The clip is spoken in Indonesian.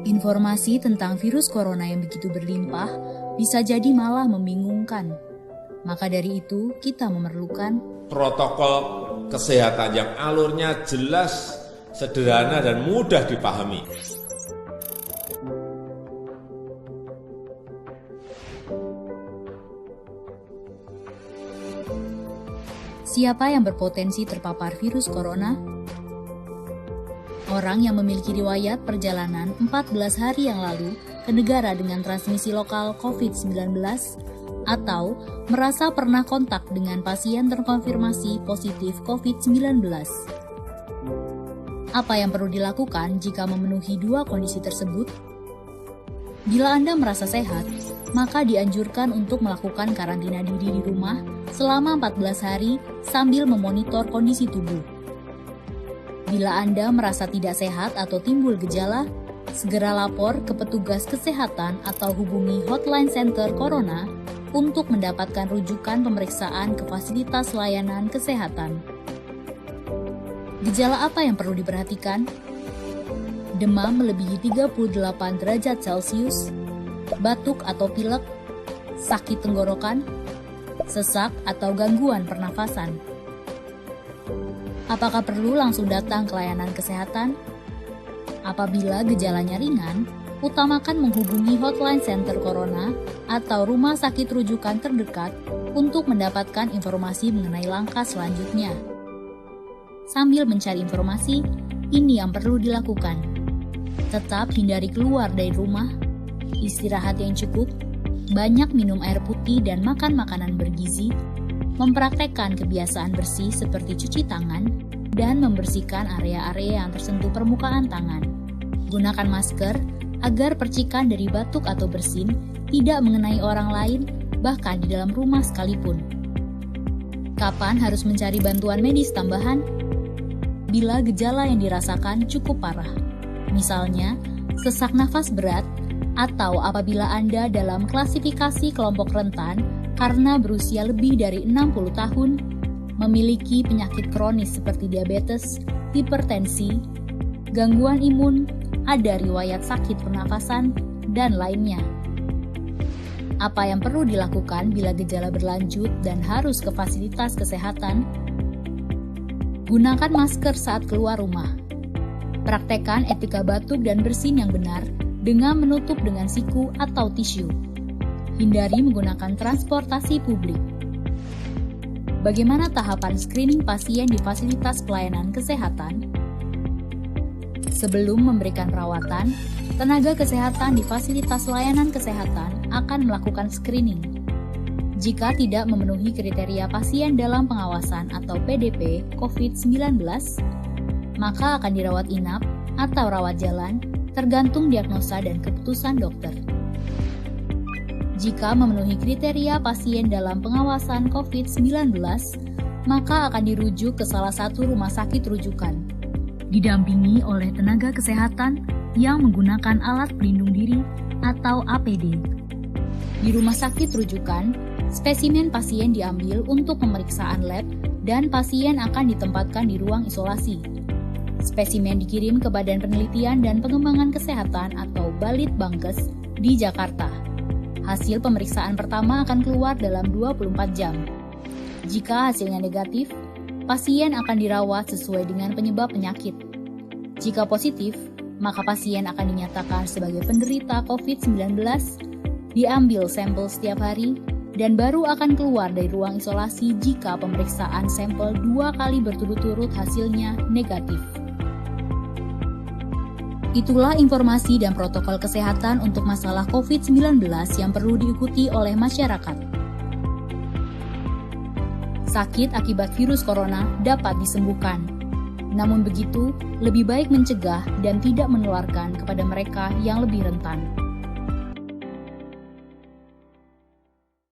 Informasi tentang virus corona yang begitu berlimpah bisa jadi malah membingungkan. Maka dari itu, kita memerlukan protokol kesehatan yang alurnya jelas, sederhana, dan mudah dipahami. Siapa yang berpotensi terpapar virus corona? Orang yang memiliki riwayat perjalanan 14 hari yang lalu ke negara dengan transmisi lokal COVID-19 atau merasa pernah kontak dengan pasien terkonfirmasi positif COVID-19. Apa yang perlu dilakukan jika memenuhi dua kondisi tersebut? Bila Anda merasa sehat, maka dianjurkan untuk melakukan karantina diri di rumah selama 14 hari sambil memonitor kondisi tubuh. Bila Anda merasa tidak sehat atau timbul gejala, segera lapor ke petugas kesehatan atau hubungi Hotline Center Corona untuk mendapatkan rujukan pemeriksaan ke fasilitas layanan kesehatan. Gejala apa yang perlu diperhatikan? Demam melebihi 38 derajat Celcius, batuk atau pilek, sakit tenggorokan, sesak atau gangguan pernafasan. Apakah perlu langsung datang ke layanan kesehatan? Apabila gejalanya ringan, utamakan menghubungi Hotline Center Corona atau rumah sakit rujukan terdekat untuk mendapatkan informasi mengenai langkah selanjutnya. Sambil mencari informasi, ini yang perlu dilakukan. Tetap hindari keluar dari rumah, istirahat yang cukup, banyak minum air putih dan makan makanan bergizi, mempraktekkan kebiasaan bersih seperti cuci tangan, dan membersihkan area-area yang tersentuh permukaan tangan. Gunakan masker agar percikan dari batuk atau bersin tidak mengenai orang lain, bahkan di dalam rumah sekalipun. Kapan harus mencari bantuan medis tambahan? Bila gejala yang dirasakan cukup parah, misalnya sesak nafas berat, atau apabila Anda dalam klasifikasi kelompok rentan karena berusia lebih dari 60 tahun, memiliki penyakit kronis seperti diabetes, hipertensi, gangguan imun, ada riwayat sakit pernafasan, dan lainnya. Apa yang perlu dilakukan bila gejala berlanjut dan harus ke fasilitas kesehatan? Gunakan masker saat keluar rumah. Praktekkan etika batuk dan bersin yang benar dengan menutup dengan siku atau tisu. Hindari menggunakan transportasi publik. Bagaimana tahapan screening pasien di fasilitas pelayanan kesehatan? Sebelum memberikan perawatan, tenaga kesehatan di fasilitas layanan kesehatan akan melakukan screening. Jika tidak memenuhi kriteria pasien dalam pengawasan atau PDP COVID-19, maka akan dirawat inap atau rawat jalan, tergantung diagnosa dan keputusan dokter. Jika memenuhi kriteria pasien dalam pengawasan COVID-19, maka akan dirujuk ke salah satu rumah sakit rujukan, didampingi oleh tenaga kesehatan yang menggunakan alat pelindung diri atau APD. Di rumah sakit rujukan, spesimen pasien diambil untuk pemeriksaan lab dan pasien akan ditempatkan di ruang isolasi. Spesimen dikirim ke Badan Penelitian dan Pengembangan Kesehatan atau Balitbangkes di Jakarta. Hasil pemeriksaan pertama akan keluar dalam 24 jam. Jika hasilnya negatif, pasien akan dirawat sesuai dengan penyebab penyakit. Jika positif, maka pasien akan dinyatakan sebagai penderita COVID-19, diambil sampel setiap hari, dan baru akan keluar dari ruang isolasi jika pemeriksaan sampel 2 kali berturut-turut hasilnya negatif. Itulah informasi dan protokol kesehatan untuk masalah COVID-19 yang perlu diikuti oleh masyarakat. Sakit akibat virus corona dapat disembuhkan. Namun begitu, lebih baik mencegah dan tidak menularkan kepada mereka yang lebih rentan.